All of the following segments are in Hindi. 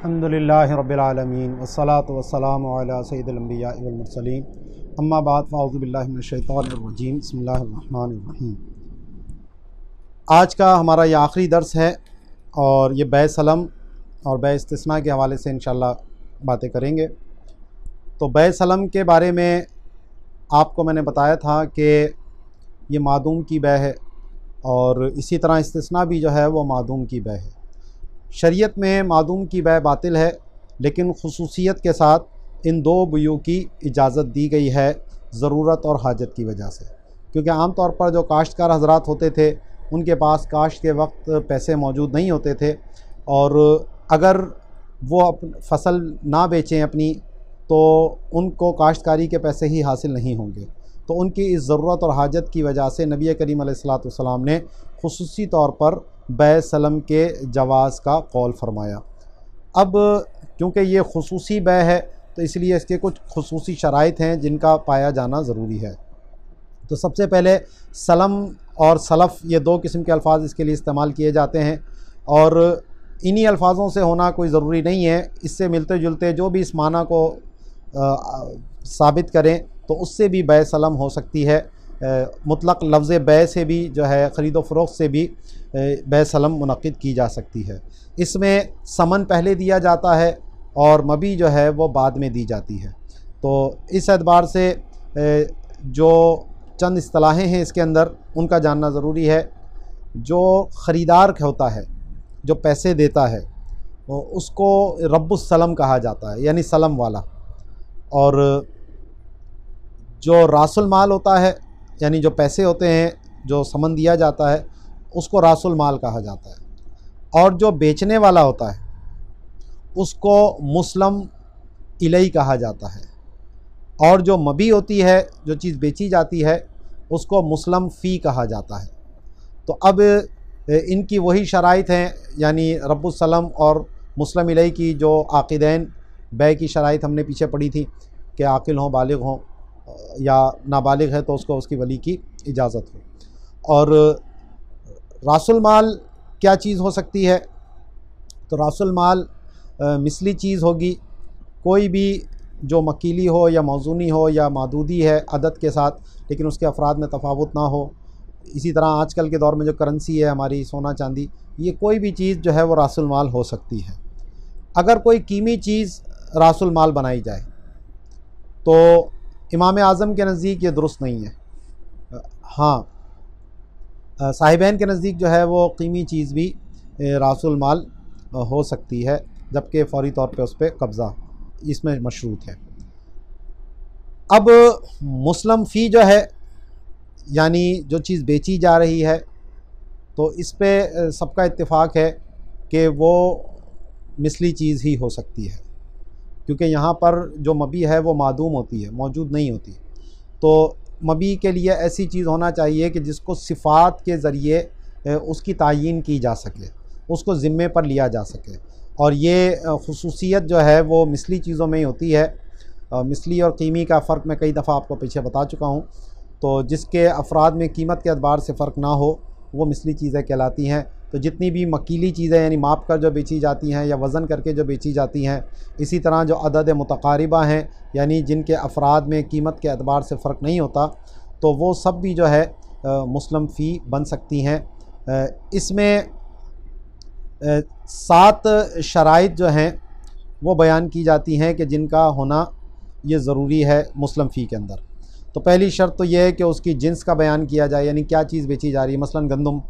अल्हम्दुलिल्लाहि रब्बिल आलमीन वस्सलातु वस्सलामु अला सय्यिदिल अंबिया वल मुरसलीन अम्मा बाद फ़अऊज़ु बिल्लाहि मिनश शैतानिर रजीम बिस्मिल्लाहिर रहमानिर रहीम। आज का हमारा ये आखिरी दर्स है और ये बै सलम और बै इस्तिस्ना के हवाले से इंशाअल्लाह बातें करेंगे। तो बै सलम के बारे में आपको मैंने बताया था कि ये मादूम की बै है और इसी तरह इस्तिस्ना भी जो है वो मादूम की बै है। शरीयत में मादूम की बै बातिल है, लेकिन खुसूसियत के साथ इन दो बुयों की इजाज़त दी गई है ज़रूरत और हाजत की वजह से, क्योंकि आम तौर पर जो काश्तकार हज़रात होते थे उनके पास काश्त के वक्त पैसे मौजूद नहीं होते थे और अगर वो फसल ना बेचें अपनी तो उनको काश्तकारी के पैसे ही हासिल नहीं होंगे। तो उनकी इस ज़रूरत और हाजत की वजह से नबी करीम अलैहिस्सलातु वस्सलाम ने खुसूसी तौर पर बै सलम के जवाज़ का कौल फरमाया। अब क्योंकि ये खुसूसी बै है तो इसलिए इसके कुछ खुसूसी शराइत हैं जिनका पाया जाना ज़रूरी है। तो सबसे पहले सलम और सलफ़ ये दो किस्म के अल्फाज इसके लिए इस्तेमाल किए जाते हैं और इन्हीं अल्फाजों से होना कोई ज़रूरी नहीं है। इससे मिलते जुलते जो भी इस माना को साबित करें तो उससे भी बै सलम हो सकती है। मुतलक लफ्ज़ बै से भी जो है ख़रीद व फ़रोख्त से भी बै सलम मुनक़िद की जा सकती है। इसमें समन पहले दिया जाता है और मबी जो है वो बाद में दी जाती है। तो इस एतबार से जो चंद इस्तिलाहें हैं इसके अंदर उनका जानना ज़रूरी है। जो ख़रीदार होता है, जो पैसे देता है, उसको रब्बुस सलम कहा जाता है, यानी सलम वाला। और जो रासुल माल होता है, यानी जो पैसे होते हैं, जो समन दिया जाता है, उसको रासुल माल कहा जाता है। और जो बेचने वाला होता है उसको मुस्लम इलई कहा जाता है। और जो मबी होती है, जो चीज़ बेची जाती है, उसको मुस्लम फ़ी कहा जाता है। तो अब इनकी वही शराइत हैं, यानी रब्बुस सलम और मुस्लम इलई की जो आक़िदैन बै की शराइत हमने पीछे पढ़ी थी कि आक़िल हों, बालिग हों, या नाबालिग है तो उसको उसकी वली की इजाज़त हो। और रासुल माल क्या चीज़ हो सकती है? तो रासुल माल मिसली चीज़ होगी, कोई भी जो मकीली हो या मौजूनी हो या मादूदी है अदद के साथ, लेकिन उसके अफराद में तफावत ना हो। इसी तरह आजकल के दौर में जो करेंसी है हमारी, सोना चांदी, ये कोई भी चीज़ जो है वो रासुल माल हो सकती है। अगर कोई कीमी चीज़ रासुल माल बनाई जाए तो इमाम आज़म के नज़दीक ये दुरुस्त नहीं है। हाँ, साहिबैन के नज़दीक जो है वो कीमी चीज़ भी रासुल माल हो सकती है, जबकि फ़ौरी तौर पे उस पर कब्ज़ा इसमें मशरूत है। अब मुस्लम फ़ी जो है, यानी जो चीज़ बेची जा रही है, तो इस पे सबका इत्तेफाक है कि वो मिसली चीज़ ही हो सकती है, क्योंकि यहाँ पर जो मबी है वो मादूम होती है, मौजूद नहीं होती। तो मबी के लिए ऐसी चीज़ होना चाहिए कि जिसको सिफ़ात के ज़रिए उसकी तायीन की जा सके, उसको ज़िम्मे पर लिया जा सके। और ये खुसूसियत जो है वो मिसली चीज़ों में ही होती है। मिसली और कीमी का फ़र्क मैं कई दफ़ा आपको पीछे बता चुका हूँ। तो जिसके अफराद में कीमत के एतबार से फ़र्क ना हो वो मिसली चीज़ें कहलाती हैं। तो जितनी भी मकीली चीज़ें यानी माप कर जो बेची जाती हैं या वज़न करके जो बेची जाती हैं, इसी तरह जो अदद मुतकारिबा हैं, यानी जिनके अफराद में कीमत के एतबार से फ़र्क नहीं होता, तो वो सब भी जो है मुस्लम फ़ी बन सकती हैं। इसमें 7 शराइत जो हैं वो बयान की जाती हैं कि जिनका होना ये ज़रूरी है मुस्लम फ़ी के अंदर। तो पहली शर्त तो यह है कि उसकी जिन्स का बयान किया जाए, यानी क्या चीज़ बेची जा रही है, मसलन गंदम।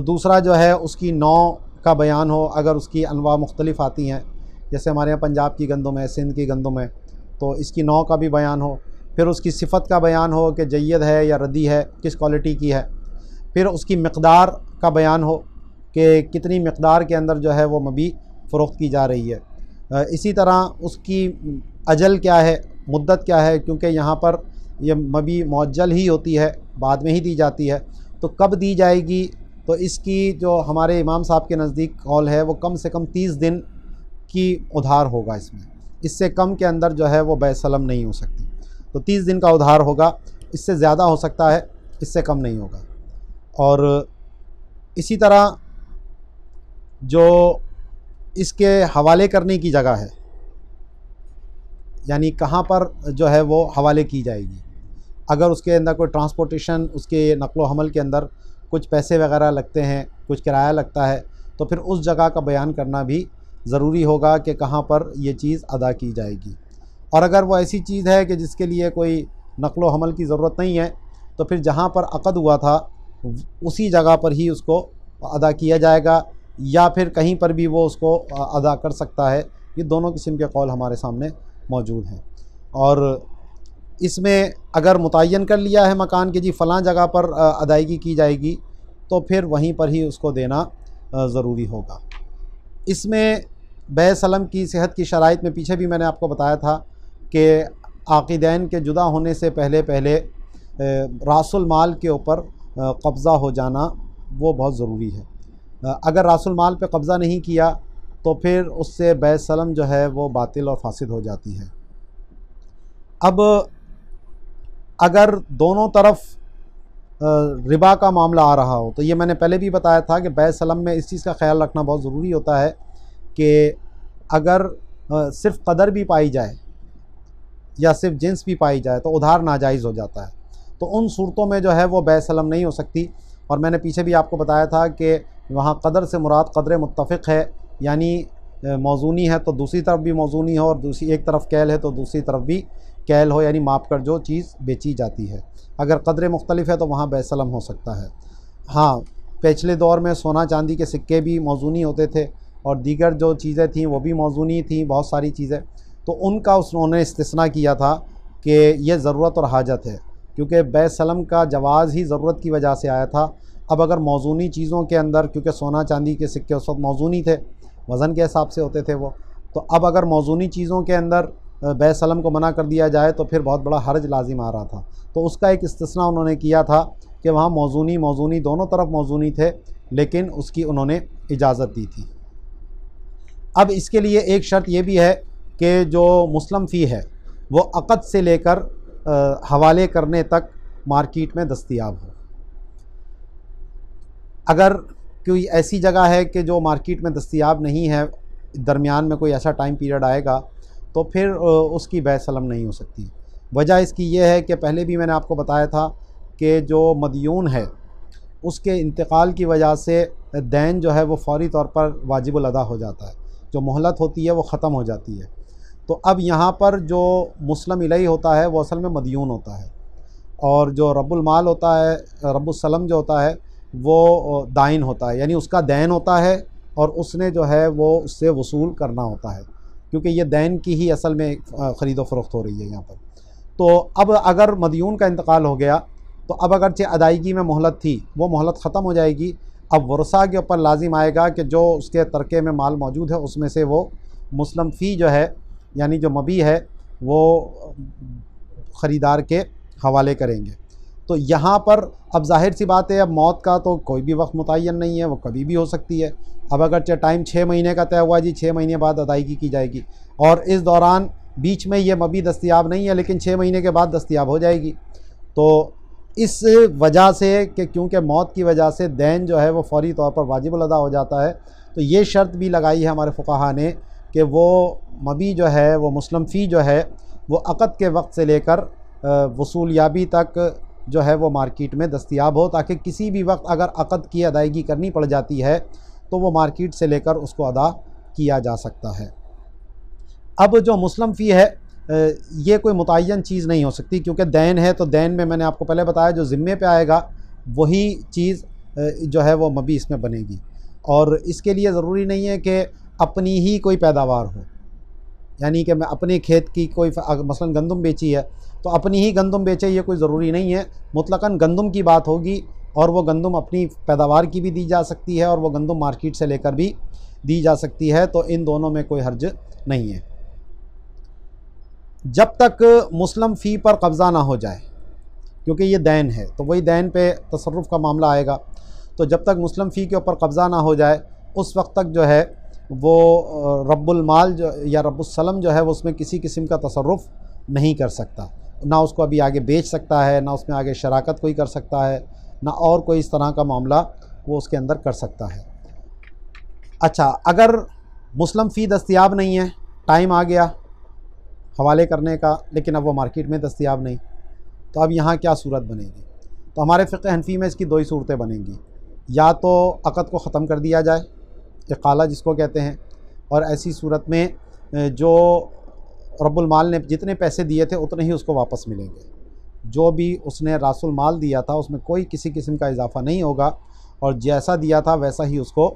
दूसरा जो है उसकी नौ का बयान हो, अगर उसकी अनवा मुख्तलिफ़ आती हैं, जैसे हमारे यहाँ पंजाब की गंदम है, सिंध की गंदम है, तो इसकी नौ का भी बयान हो। फिर उसकी सिफ़त का बयान हो कि जय्यद है या रदी है, किस क्वालिटी की है। फिर उसकी मिक़दार का बयान हो कि कितनी मिक़दार के अंदर जो है वो मबी फ़रोख्त की जा रही है। इसी तरह उसकी अजल क्या है, मुद्दत क्या है, क्योंकि यहाँ पर यह मबी मुअज्जल ही होती है, बाद में ही दी जाती है। तो कब दी जाएगी? तो इसकी जो हमारे इमाम साहब के नज़दीक कौल है वो कम से कम 30 दिन की उधार होगा इसमें। इससे कम के अंदर जो है वो बै सलम नहीं हो सकती। तो 30 दिन का उधार होगा, इससे ज़्यादा हो सकता है, इससे कम नहीं होगा। और इसी तरह जो इसके हवाले करने की जगह है, यानी कहाँ पर जो है वो हवाले की जाएगी। अगर उसके अंदर कोई ट्रांसपोर्टेशन, उसके नक़्लो हमल के अंदर कुछ पैसे वगैरह लगते हैं, कुछ किराया लगता है, तो फिर उस जगह का बयान करना भी ज़रूरी होगा कि कहाँ पर ये चीज़ अदा की जाएगी। और अगर वो ऐसी चीज़ है कि जिसके लिए कोई नक़्लो हमल की ज़रूरत नहीं है, तो फिर जहाँ पर अक़द हुआ था उसी जगह पर ही उसको अदा किया जाएगा, या फिर कहीं पर भी वो उसको अदा कर सकता है। ये दोनों किस्म के कौल हमारे सामने मौजूद हैं। और इसमें अगर मुतय्यन कर लिया है मकान के जी फ़लाँ जगह पर अदायगी की जाएगी, तो फिर वहीं पर ही उसको देना ज़रूरी होगा। इसमें बै सलम की सेहत की शराइत में पीछे भी मैंने आपको बताया था कि आक़िदैन के जुदा होने से पहले पहले रासुल माल के ऊपर कब्ज़ा हो जाना वो बहुत ज़रूरी है। अगर रासुल माल पे कब्ज़ा नहीं किया तो फिर उससे बै सलम जो है वो बातिल और फासिद हो जाती है। अब अगर दोनों तरफ रिबा का मामला आ रहा हो, तो ये मैंने पहले भी बताया था कि बै सलम में इस चीज़ का ख्याल रखना बहुत ज़रूरी होता है कि अगर सिर्फ़ कदर भी पाई जाए या सिर्फ जिन्स भी पाई जाए तो उधार नाजायज़ हो जाता है। तो उन सूरतों में जो है वो बै सलम नहीं हो सकती। और मैंने पीछे भी आपको बताया था कि वहाँ कदर से मुराद कदर मुत्तफ़िक़ है, यानी मौज़ूनी है तो दूसरी तरफ भी मौज़ूनी हो, और दूसरी एक तरफ कैल है तो दूसरी तरफ भी कैल हो, यानी माप कर जो चीज़ बेची जाती है। अगर कदर मुख्तलिफ है तो वहाँ बै सलम हो सकता है। हाँ, पिछले दौर में सोना चांदी के सिक्के भी मौज़ूनी होते थे और दीगर जो चीज़ें थीं वो भी मौज़ूनी थीं, बहुत सारी चीज़ें, तो उनका उन्होंने इस्तिस्ना किया था कि ये ज़रूरत और हाजत है, क्योंकि बै सलम का जवाज़ ही ज़रूरत की वजह से आया था। अब अगर मौज़ूनी चीज़ों के अंदर, क्योंकि सोना चांदी के सिक्के उस वक्त मौज़ूनी थे, वज़न के हिसाब से होते थे वो, तो अब अगर मौज़ूनी चीज़ों के अंदर बै सलम को मना कर दिया जाए तो फिर बहुत बड़ा हर्ज लाजिम आ रहा था। तो उसका एक इस्तिस्ना उन्होंने किया था कि वहाँ मौज़ूनी दोनों तरफ मौज़ूनी थे, लेकिन उसकी उन्होंने इजाज़त दी थी। अब इसके लिए एक शर्त ये भी है कि जो मुस्लिम फ़ी है वो अक़द से लेकर हवाले करने तक मार्केट में दस्तयाब हो। अगर कोई ऐसी जगह है कि जो मार्केट में दस्तयाब नहीं है, दरमियान में कोई ऐसा टाइम पीरियड आएगा, तो फिर उसकी बै सलम नहीं हो सकती। वजह इसकी ये है कि पहले भी मैंने आपको बताया था कि जो मदयून है उसके इंतकाल की वजह से दैन जो है वो फ़ौरी तौर पर वाजिबुल अदा हो जाता है, जो मोहलत होती है वो ख़त्म हो जाती है। तो अब यहाँ पर जो मुस्लिम इलैहि होता है वो असल में मदयून होता है, और जो रब्बुल माल होता है, रब्बुस सलम जो होता है वो दाइन होता है, यानी उसका दैन होता है और उसने जो है वो उससे वसूल करना होता है, क्योंकि ये दैन की ही असल में ख़रीद व फ़रोख्त हो रही है यहाँ पर। तो अब अगर मदयून का इंतकाल हो गया तो अब अगरचे अदायगी में मोहलत थी, वो मोहलत ख़त्म हो जाएगी। अब वरसा के ऊपर लाजिम आएगा कि जो उसके तरके में माल मौजूद है उसमें से वो मुस्लिम फ़ी जो है, यानी जो मबी है, वो ख़रीदार के हवाले करेंगे। तो यहाँ पर अब ज़ाहिर सी बात है, अब मौत का तो कोई भी वक्त मुतय्यन नहीं है, वो कभी भी हो सकती है। अब अगर टाइम 6 महीने का तय हुआ जी, 6 महीने बाद अदायगी की जाएगी, और इस दौरान बीच में ये मबी दस्तयाब नहीं है लेकिन 6 महीने के बाद दस्तयाब हो जाएगी, तो इस वजह से कि क्योंकि मौत की वजह से दैन जो है वो फ़ौरी तौर पर वाजिबुल अदा हो जाता है, तो ये शर्त भी लगाई है हमारे फ़ुक़हा ने कि वो मबी जो है, वो मुस्लिम फ़ी जो है, वो अक़द के वक्त से लेकर वसूलियाबी तक जो है वो मार्केट में दस्तयाब हो, ताकि किसी भी वक्त अगर अक़द की अदायगी करनी पड़ जाती है तो वो मार्केट से लेकर उसको अदा किया जा सकता है। अब जो मुस्लिम फ़ी है ये कोई मुतय्यन चीज़ नहीं हो सकती, क्योंकि दैन है, तो दैन में मैंने आपको पहले बताया जो ज़िम्मे पे आएगा वही चीज़ जो है वो मबी इसमें बनेगी। और इसके लिए ज़रूरी नहीं है कि अपनी ही कोई पैदावार हो, यानी कि मैं अपने खेत की कोई मसलन गंदम बेची है तो अपनी ही गंदम बेचे, ये कोई ज़रूरी नहीं है। मुतलक़न गंदम की बात होगी, और वो गंदम अपनी पैदावार की भी दी जा सकती है और वो गंदम मार्केट से लेकर भी दी जा सकती है, तो इन दोनों में कोई हर्ज नहीं है। जब तक मुस्लिम फ़ी पर कब्ज़ा ना हो जाए, क्योंकि ये दैन है तो वही दैन पे तसर्रुफ़ का मामला आएगा, तो जब तक मुस्लिम फ़ी के ऊपर कब्ज़ा ना हो जाए उस वक्त तक जो है वो रब्बुल माल जो या रब्बुस सलम जो है वो उसमें किसी किस्म का तसर्रुफ़ नहीं कर सकता, ना उसको अभी आगे बेच सकता है, ना उसमें आगे शराकत कोई कर सकता है, ना और कोई इस तरह का मामला वो उसके अंदर कर सकता है। अच्छा, अगर मुस्लिम फ़ी दस्तयाब नहीं है, टाइम आ गया हवाले करने का, लेकिन अब वो मार्केट में दस्तयाब नहीं, तो अब यहाँ क्या सूरत बनेगी? तो हमारे फ़िक़्ह हनफ़ी में इसकी दो ही सूरतें बनेंगी, या तो अक़द को ख़त्म कर दिया जाए, इक़ाला जिसको कहते हैं, और ऐसी सूरत में जो रब्बुल माल ने जितने पैसे दिए थे उतने ही उसको वापस मिलेंगे। जो भी उसने रासुल माल दिया था उसमें कोई किसी किस्म का इजाफ़ा नहीं होगा, और जैसा दिया था वैसा ही उसको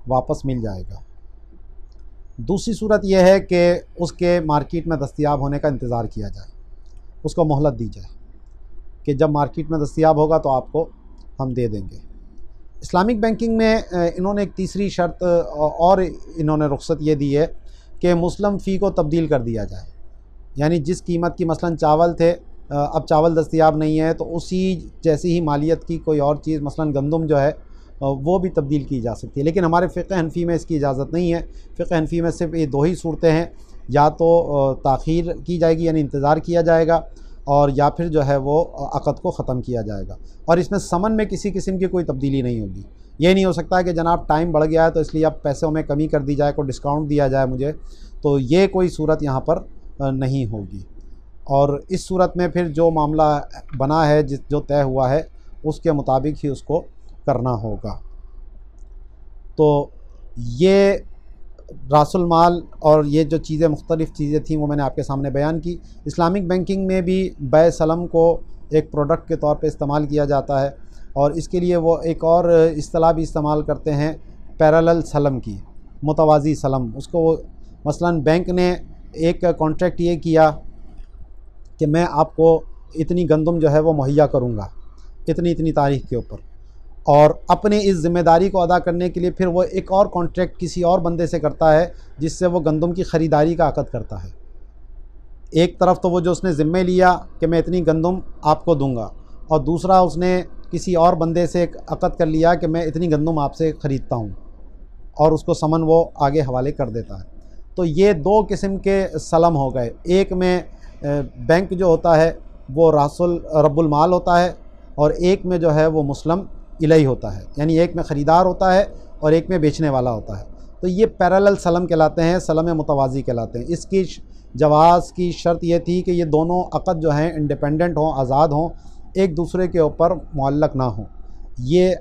वापस मिल जाएगा। दूसरी सूरत यह है कि उसके मार्केट में दस्तयाब होने का इंतज़ार किया जाए, उसको मोहलत दी जाए कि जब मार्केट में दस्तयाब होगा तो आपको हम दे देंगे। इस्लामिक बैंकिंग में इन्होंने एक तीसरी शर्त और इन्होंने रुख्सत ये दी है कि मुस्लिम फ़ी को तब्दील कर दिया जाए, यानी जिस कीमत की मसलन चावल थे अब चावल दस्तयाब नहीं है, तो उसी जैसी ही मालियत की कोई और चीज़ मसलन गंदम जो है वो भी तब्दील की जा सकती है। लेकिन हमारे फ़िक़्ह हनफ़ी में इसकी इजाज़त नहीं है। फ़िक़्ह हनफ़ी में सिर्फ ये दो ही सूरतें हैं, या तो ताख़ीर की जाएगी यानी इंतज़ार किया जाएगा, और या फिर जो है वो अक़द को ख़त्म किया जाएगा, और इसमें समन में किसी किस्म की कोई तब्दीली नहीं होगी। ये नहीं हो सकता है कि जनाब टाइम बढ़ गया है तो इसलिए अब पैसों में कमी कर दी जाए, कोई डिस्काउंट दिया जाए मुझे, तो ये कोई सूरत यहाँ पर नहीं होगी। और इस सूरत में फिर जो मामला बना है जो तय हुआ है उसके मुताबिक ही उसको करना होगा। तो ये रासुल माल और ये जो चीज़ें मुख्तलिफ़ चीज़ें थीं वो मैंने आपके सामने बयान की। इस्लामिक बैंकिंग में भी बै सलम को एक प्रोडक्ट के तौर पे इस्तेमाल किया जाता है, और इसके लिए वो एक और इस्तिलाह भी इस्तेमाल करते हैं पैरेलल सलम की, मुतवाज़ी सलम। उसको मसलन बैंक ने एक कॉन्ट्रैक्ट ये किया कि मैं आपको इतनी गंदम जो है वो मुहैया करूँगा इतनी इतनी तारीख़ के ऊपर, और अपने इस ज़िम्मेदारी को अदा करने के लिए फिर वो एक और कॉन्ट्रैक्ट किसी और बंदे से करता है जिससे वो गंदम की ख़रीदारी का अक़द करता है। एक तरफ तो वो जो उसने ज़िम्मे लिया कि मैं इतनी गंदम आपको दूंगा, और दूसरा उसने किसी और बंदे से एक अक़द कर लिया कि मैं इतनी गंदम आपसे ख़रीदता हूँ, और उसको समन वो आगे हवाले कर देता है। तो ये दो किस्म के सलम हो गए। एक में बैंक जो होता है वो रासुल रब्बुल माल होता है, और एक में जो है वो मुस्लिम इलही होता है, यानी एक में ख़रीदार होता है और एक में बेचने वाला होता है। तो ये पैरेलल सलम कहलाते हैं, सलम मुतवाज़ी कहलाते हैं। इसकी जवाज़ की शर्त ये थी कि ये दोनों अक़द जो हैं इंडिपेंडेंट हों, आज़ाद हों, एक दूसरे के ऊपर मुअल्लक़ ना हों। ये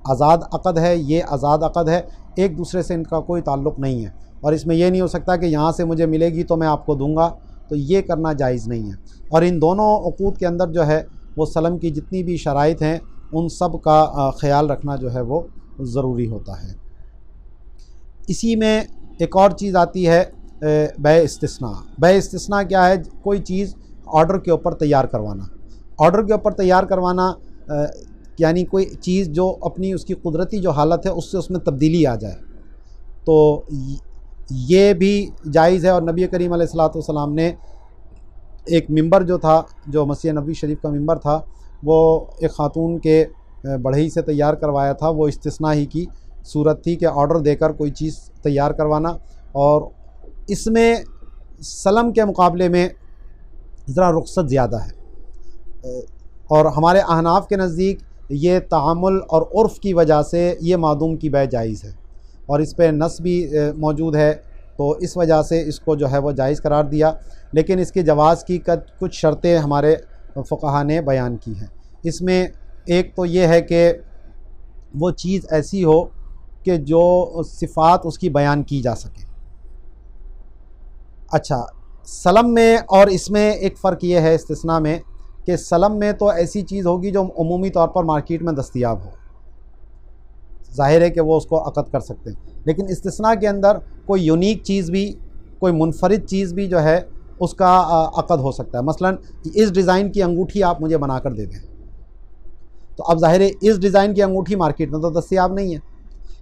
आज़ाद अक़द है, ये आज़ाद अक़द है, एक दूसरे से इनका कोई ताल्लुक़ नहीं है, और इसमें यह नहीं हो सकता कि यहाँ से मुझे मिलेगी तो मैं आपको दूँगा, तो ये करना जायज़ नहीं है। और इन दोनों उक़ूद के अंदर जो है वो सलम की जितनी भी शराइत हैं उन सब का ख़याल रखना जो है वो ज़रूरी होता है। इसी में एक और चीज़ आती है बै इस्तिस्ना। बै इस्तिस्ना क्या है? कोई चीज़ ऑर्डर के ऊपर तैयार करवाना। ऑर्डर के ऊपर तैयार करवाना यानी कोई चीज़ जो अपनी उसकी कुदरती जो हालत है उससे उसमें तब्दीली आ जाए, तो ये भी जायज़ है। और नबी करीम अलैहिस्सलातु वस्सलाम ने एक मिंबर जो था, जो मस्जिद नबवी शरीफ का मिंबर था, वो एक ख़ातून के बढ़ई से तैयार करवाया था। वो इस्तिस्ना ही की सूरत थी कि ऑर्डर देकर कोई चीज़ तैयार करवाना, और इसमें सलम के मुकाबले में ज़रा रुख्सत ज़्यादा है। और हमारे अहनाफ के नज़दीक ये तामुल और उर्फ़ की वजह से ये मादूम की बै जायज़ है, और इस पर नस भी मौजूद है, तो इस वजह से इसको जो है वो जायज़ करार दिया। लेकिन इसके जवाज़ की कुछ शर्तें हमारे फ़ुक़हा ने बयान की हैं। इसमें एक तो ये है कि वो चीज़ ऐसी हो कि जो सिफ़ात उसकी बयान की जा सके। अच्छा, सलम में और इसमें एक फ़र्क ये है इस्तिस्ना में कि सलम में तो ऐसी चीज़ होगी जो उमूमी तौर पर मार्केट में दस्तयाब हो, ज़ाहिर है कि वो उसको अक़द कर सकते हैं। लेकिन इस्तिस्ना के अंदर कोई यूनिक चीज़ भी, कोई मुनफरिद चीज़ भी जो है उसका अक़द हो सकता है। मसलन इस डिज़ाइन की अंगूठी आप मुझे बना कर दे दें, तो अब ज़ाहिर है इस डिज़ाइन की अंगूठी मार्केट में तो दस्तयाब नहीं है,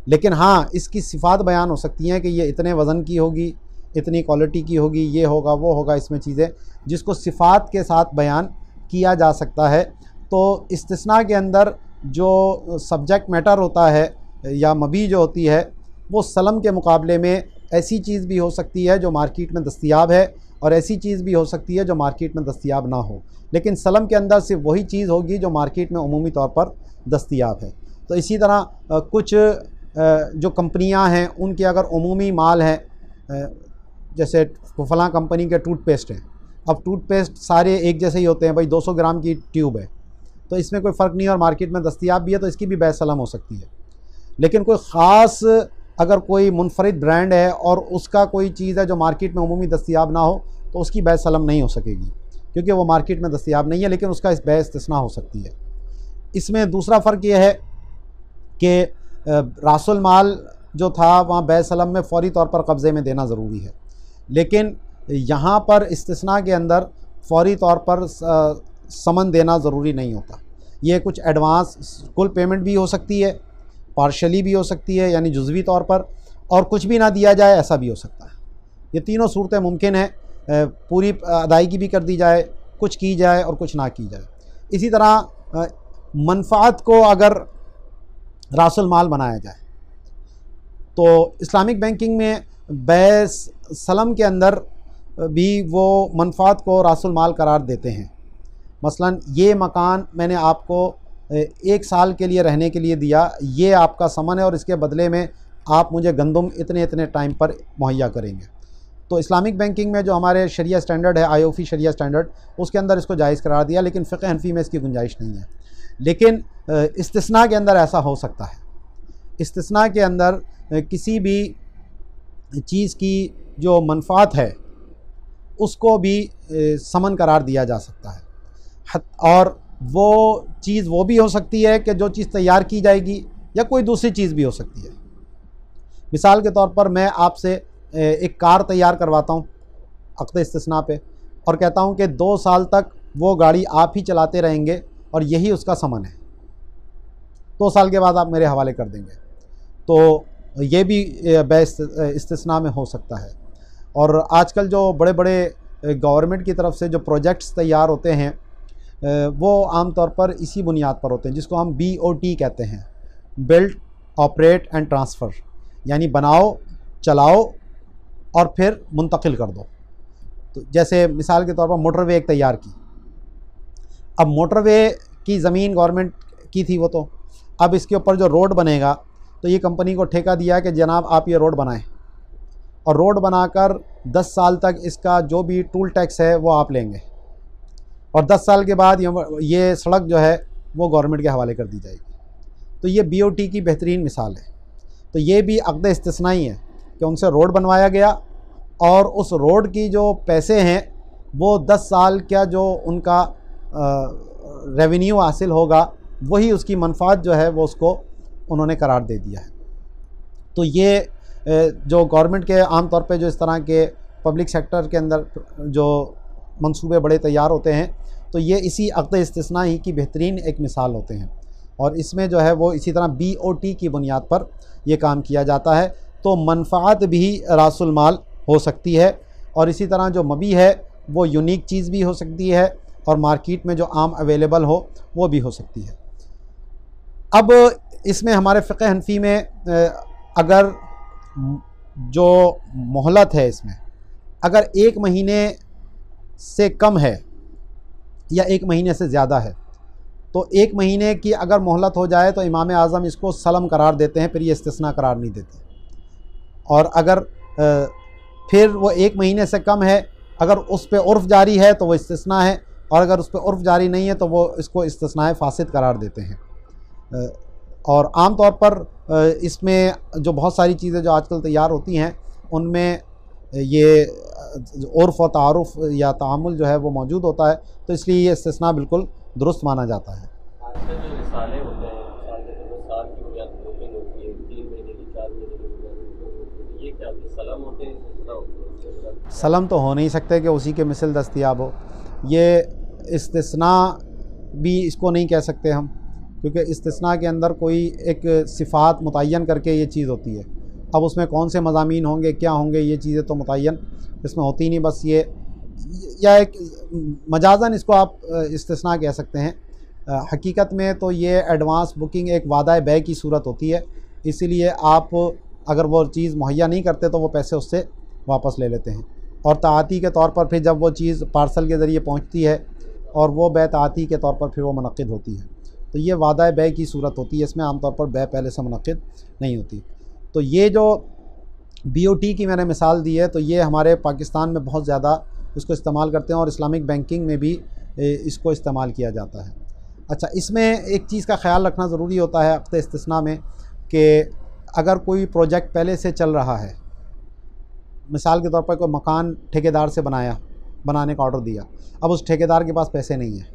लेकिन हाँ इसकी सिफ़ात बयान हो सकती हैं कि ये इतने वज़न की होगी, इतनी क्वालिटी की होगी, ये होगा वो होगा, इसमें चीज़ें जिसको सिफ़ात के साथ बयान किया जा सकता है। तो इस्तिस्ना के अंदर जो सब्जेक्ट मैटर होता है या मबी जो होती है वो सलम के मुकाबले में ऐसी चीज़ भी हो सकती है जो मार्केट में दस्तयाब है, और ऐसी चीज़ भी हो सकती है जो मार्केट में दस्तयाब ना हो। लेकिन सलम के अंदर सिर्फ वही चीज़ होगी जो मार्केट में उमूमी तौर पर दस्तयाब है। तो इसी तरह कुछ जो कंपनियां हैं उनके अगर उमूमी माल है, जैसे फ़लाँ कंपनी के टूथपेस्ट हैं, अब टूथपेस्ट सारे एक जैसे ही होते हैं, भाई 200 ग्राम की ट्यूब है तो इसमें कोई फ़र्क नहीं है और मार्केट में दस्तयाब भी है, तो इसकी भी बैच सलाम हो सकती है। लेकिन कोई ख़ास अगर कोई मुनफरिद ब्रांड है और उसका कोई चीज़ है जो मार्केट में उमूमी दस्तयाब ना हो, तो उसकी बैच सलाम नहीं हो सकेगी, क्योंकि वो मार्केट में दस्तयाब नहीं है, लेकिन उसका इस बैच इस्तिस्ना हो सकती है। इसमें दूसरा फ़र्क ये है कि रासुल माल जो था वहाँ बैच सलाम में फ़ौरी तौर पर कब्ज़े में देना ज़रूरी है, लेकिन यहाँ पर इस्तिस्ना के अंदर फ़ौरी तौर पर समन देना ज़रूरी नहीं होता। ये कुछ एडवांस कुल पेमेंट भी हो सकती है, पार्शली भी हो सकती है यानी जुज़वी तौर पर, और कुछ भी ना दिया जाए ऐसा भी हो सकता है। ये तीनों सूरतें मुमकिन हैं, पूरी अदायगी भी कर दी जाए, कुछ की जाए और कुछ ना की जाए। इसी तरह मनफ़ात को अगर रासुल माल बनाया जाए तो इस्लामिक बैंकिंग में बैस सलम के अंदर भी वो मनफ़ात को रासुल माल करार देते हैं। मसलन ये मकान मैंने आपको 1 साल के लिए रहने के लिए दिया, ये आपका समन है और इसके बदले में आप मुझे गंदम इतने इतने टाइम पर मुहैया करेंगे। तो इस्लामिक बैंकिंग में जो हमारे शरिया स्टैंडर्ड है, IOF शरिया स्टैंडर्ड, उसके अंदर इसको जायज़ करार दिया, लेकिन फ़िक़्ह हनफ़ी में इसकी गुंजाइश नहीं है। लेकिन इस्तिस्ना के अंदर ऐसा हो सकता है। इस्तिस्ना के अंदर किसी भी चीज़ की जो मनफ़ात है उसको भी समन करार दिया जा सकता है, और वो चीज़ वो भी हो सकती है कि जो चीज़ तैयार की जाएगी या कोई दूसरी चीज़ भी हो सकती है। मिसाल के तौर पर मैं आपसे एक कार तैयार करवाता हूँ अक़्द इस्तिस्ना पे और कहता हूँ कि 2 साल तक वो गाड़ी आप ही चलाते रहेंगे और यही उसका समन है, 2 साल के बाद आप मेरे हवाले कर देंगे, तो ये भी इस्तिस्ना में हो सकता है। और आजकल जो बड़े बड़े गवर्नमेंट की तरफ से जो प्रोजेक्ट्स तैयार होते हैं वो आम तौर पर इसी बुनियाद पर होते हैं, जिसको हम BOT कहते हैं, बिल्ड ऑपरेट एंड ट्रांसफ़र, यानी बनाओ, चलाओ और फिर मुंतकिल कर दो। तो जैसे मिसाल के तौर पर मोटरवे एक तैयार की, अब मोटरवे की ज़मीन गवर्नमेंट की थी वो, तो अब इसके ऊपर जो रोड बनेगा तो ये कंपनी को ठेका दिया कि जनाब आप ये रोड बनाएं, और रोड बनाकर 10 साल तक इसका जो भी टूल टैक्स है वो आप लेंगे, और 10 साल के बाद ये सड़क जो है वो गवर्नमेंट के हवाले कर दी जाएगी। तो ये BOT की बेहतरीन मिसाल है। तो ये भी अक़्द इस्तिस्ना ही है कि उनसे रोड बनवाया गया और उस रोड की जो पैसे हैं वो 10 साल का जो उनका रेवेन्यू हासिल होगा वही उसकी मनफ़ात जो है वो उसको उन्होंने करार दे दिया है। तो ये जो गवर्नमेंट के आम तौर पे जो इस तरह के पब्लिक सेक्टर के अंदर जो मंसूबे बड़े तैयार होते हैं, तो ये इसी अक़्द इस्तिस्ना ही की बेहतरीन एक मिसाल होते हैं, और इसमें जो है वो इसी तरह BOT की बुनियाद पर ये काम किया जाता है। तो मनफ़ात भी रासुल माल हो सकती है, और इसी तरह जो मबी है वो यूनिक चीज़ भी हो सकती है और मार्केट में जो आम अवेलेबल हो वो भी हो सकती है। अब इसमें हमारे फ़िक़्ह हनफ़ी में अगर जो मोहलत है इसमें अगर 1 महीने से कम है या 1 महीने से ज़्यादा है, तो 1 महीने की अगर मोहलत हो जाए तो इमाम आज़म इसको सलम करार देते हैं, फिर ये इस्तिस्ना करार नहीं देते। और अगर फिर वो 1 महीने से कम है, अगर उस पर उर्फ़ जारी है तो वो इस्तिस्ना है, और अगर उस पर उर्फ़ जारी नहीं है तो वो इसको इस्तिस्नाए फ़ासिद करार देते हैं। और आम तौर पर इसमें जो बहुत सारी चीज़ें जो आजकल तैयार होती हैं उनमें ये उर्फ़ और तारुफ़ या तामुल जो है वो मौजूद होता है, तो इसलिए ये इस्तिस्ना बिल्कुल दुरुस्त माना जाता है। आजकल जो रिसाले होते हैं, साल के अंदर साल की बुनियाद पर बुकिंग होती है, 3 महीने की 4 महीने की बुनियाद पर, ये क्या सलम होते हैं, इस्तिस्ना होते हैं? सलम तो हो नहीं सकते कि उसी के मिसल दस्तयाब हो, ये इस्तिस्ना भी इसको नहीं कह सकते हम, क्योंकि इस्तिस्ना के अंदर कोई एक सिफ़ात मुतय्यन करके ये चीज़ होती है। अब उसमें कौन से मज़ामीन होंगे, क्या होंगे, ये चीज़ें तो मुतय्यन इसमें होती नहीं, बस ये या एक मजाज़न इसको आप इस्तिस्ना कह सकते हैं। हकीकत में तो ये एडवांस बुकिंग एक वादा बै की सूरत होती है, इसीलिए आप अगर वो चीज़ मुहैया नहीं करते तो वो पैसे उससे वापस ले लेते हैं, और ताती के तौर पर फिर जब वो चीज़ पार्सल के ज़रिए पहुंचती है और वो बै ताती के तौर पर फिर वो मुनक़्क़िद होती है, तो ये वादा बै की सूरत होती है, इसमें आमतौर पर बै पहले से मुनक़िद नहीं होती। तो ये जो BOT की मैंने मिसाल दी है, तो ये हमारे पाकिस्तान में बहुत ज़्यादा इसको इस्तेमाल करते हैं और इस्लामिक बैंकिंग में भी इसको इस्तेमाल किया जाता है। अच्छा, इसमें एक चीज़ का ख़्याल रखना ज़रूरी होता है अक़्द इस्तिस्ना में कि अगर कोई प्रोजेक्ट पहले से चल रहा है, मिसाल के तौर पर कोई मकान ठेकेदार से बनाने का ऑर्डर दिया, अब उस ठेकेदार के पास पैसे नहीं हैं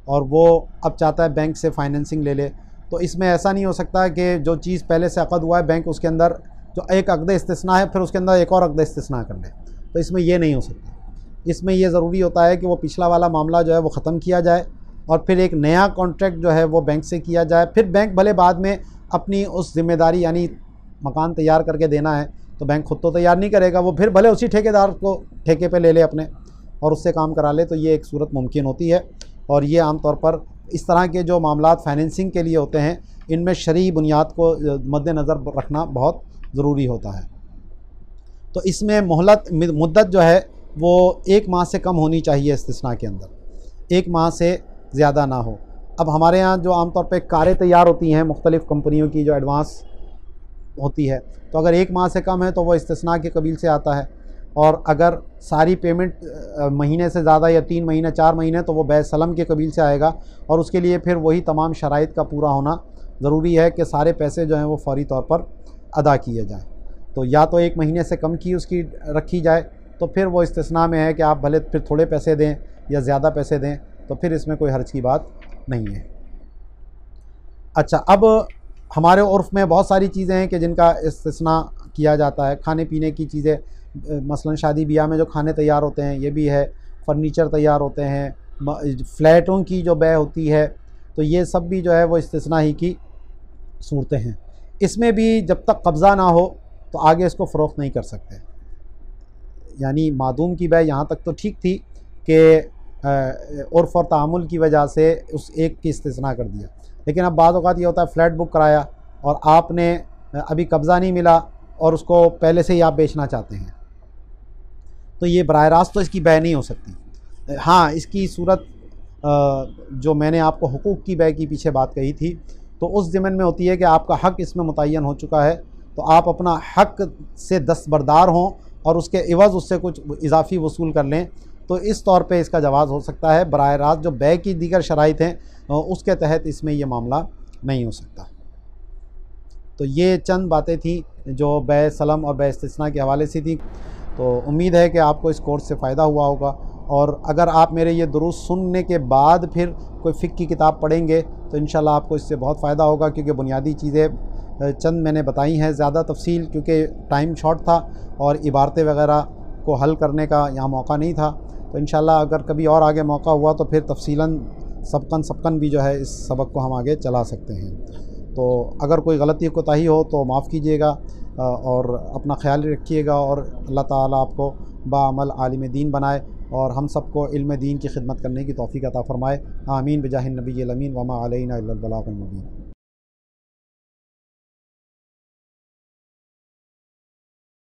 और वो अब चाहता है बैंक से फाइनेंसिंग ले ले, तो इसमें ऐसा नहीं हो सकता कि जो चीज़ पहले से अक़द हुआ है बैंक उसके अंदर जो एक अक़द इस्तिस्ना है फिर उसके अंदर एक और अक़द इस्तिस्ना कर ले, तो इसमें ये नहीं हो सकता। इसमें ये ज़रूरी होता है कि वो पिछला वाला मामला जो है वो ख़त्म किया जाए और फिर एक नया कॉन्ट्रैक्ट जो है वो बैंक से किया जाए। फिर बैंक भले बाद में अपनी उस ज़िम्मेदारी यानी मकान तैयार करके देना है तो बैंक खुद तो तैयार नहीं करेगा, वो फिर भले उसी ठेकेदार को ठेके पे ले ले अपने और उससे काम करा ले, तो ये एक सूरत मुमकिन होती है। और ये आम तौर पर इस तरह के जो मामलात फाइनेंसिंग के लिए होते हैं इनमें शरई बुनियाद को मद्देनज़र रखना बहुत ज़रूरी होता है। तो इसमें मुद्दत जो है वो 1 माह से कम होनी चाहिए इस्तिस्ना के अंदर, 1 माह से ज़्यादा ना हो। अब हमारे यहाँ जो आमतौर पे कारें तैयार होती हैं मुख्तलिफ़ कंपनियों की जो एडवांस होती है, तो अगर 1 माह से कम है तो वो इस्तिस्ना के कबील से आता है, और अगर सारी पेमेंट महीने से ज़्यादा या 3 महीने 4 महीने तो वो बै सलम के कबील से आएगा, और उसके लिए फिर वही तमाम शराइत का पूरा होना ज़रूरी है कि सारे पैसे जो हैं वो फ़ौरी तौर पर अदा किए जाएँ। तो या तो 1 महीने से कम की उसकी रखी जाए तो फिर वो इस्तिस्ना में है कि आप भले फिर थोड़े पैसे दें या ज़्यादा पैसे दें, तो फिर इसमें कोई हर्ज की बात नहीं है। अच्छा, अब हमारे उर्फ़ में बहुत सारी चीज़ें हैं कि जिनका इस्तिस्ना किया जाता है। खाने पीने की चीज़ें, मसलन शादी ब्याह में जो खाने तैयार होते हैं ये भी है, फ़र्नीचर तैयार होते हैं, फ़्लैटों की जो बै होती है, तो ये सब भी जो है वो इस्तिस्ना ही की सूरतें हैं। इसमें भी जब तक कब्ज़ा ना हो तो आगे इसको फ़रोख्त नहीं कर सकते। यानी मादूम की बै यहाँ तक तो ठीक थी कि उर्फ़ और तामुल की वजह से उस एक की इस्तिस्ना कर दिया, लेकिन अब बाज़ औक़ात ये होता है फ़्लैट बुक कराया और आपने अभी कब्ज़ा नहीं मिला और उसको पहले से ही आप बेचना चाहते हैं, तो ये बराह रास्त तो इसकी बै नहीं हो सकती। हाँ, इसकी सूरत जो मैंने आपको हुकूक़ की बै की पीछे बात कही थी, तो उस ज़िमन में होती है कि आपका हक़ इसमें मुतय्यन हो चुका है, तो आप अपना हक़ से दस्तबरदार हों और उसके इवज़ उससे कुछ इजाफ़ी वसूल कर लें, तो इस तौर पे इसका जवाज़ हो सकता है। बराह रास्त जो बै की दीगर शराइत हैं उसके तहत इसमें ये मामला नहीं हो सकता। तो ये चंद बातें थी जो बै सलम और बै इस्तिस्ना के हवाले से थी। तो उम्मीद है कि आपको इस कोर्स से फ़ायदा हुआ होगा, और अगर आप मेरे ये दुरूस सुनने के बाद फिर कोई फ़िक़्ह की किताब पढ़ेंगे तो इंशाल्लाह आपको इससे बहुत फ़ायदा होगा, क्योंकि बुनियादी चीज़ें चंद मैंने बताई हैं, ज़्यादा तफसील क्योंकि टाइम शॉर्ट था और इबारतें वग़ैरह को हल करने का यहाँ मौका नहीं था। तो इंशाल्लाह अगर कभी और आगे मौका हुआ तो फिर तफसीलन सबकन भी जो है इस सबक को हम आगे चला सकते हैं। तो अगर कोई गलती कोताही हो तो माफ़ कीजिएगा और अपना ख्याल रखिएगा, और अल्लाह ताला आपको बाअमल आलिम दीन बनाए और हम सबको इल्म दीन की खिदमत करने की तौफ़ीक़ अता फ़रमाए। आमीन बिजाहिन नबी अमीन वमा अलैना इल्लल बलागुल मुबीन।